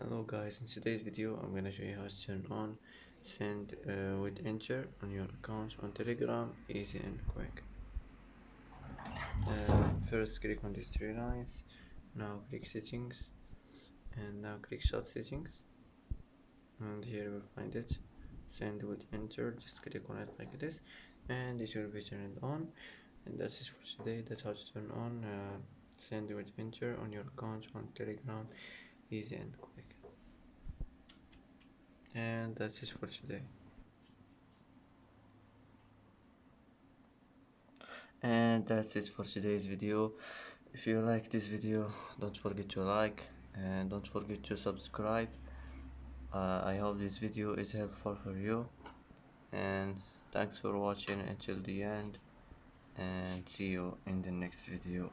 Hello guys, in today's video I'm gonna show you how to turn on send with Enter on your account on Telegram, easy and quick. First click on these three lines, now click settings, and now click shot settings, and here you will find it, send with Enter. Just click on it like this and it will be turned on. And that's it for today. That's how to turn on send with Enter on your account on Telegram, easy and quick. And that's it for today. And that's it for today's video. If you like this video, don't forget to like and don't forget to subscribe. I hope this video is helpful for you, and thanks for watching until the end, and see you in the next video.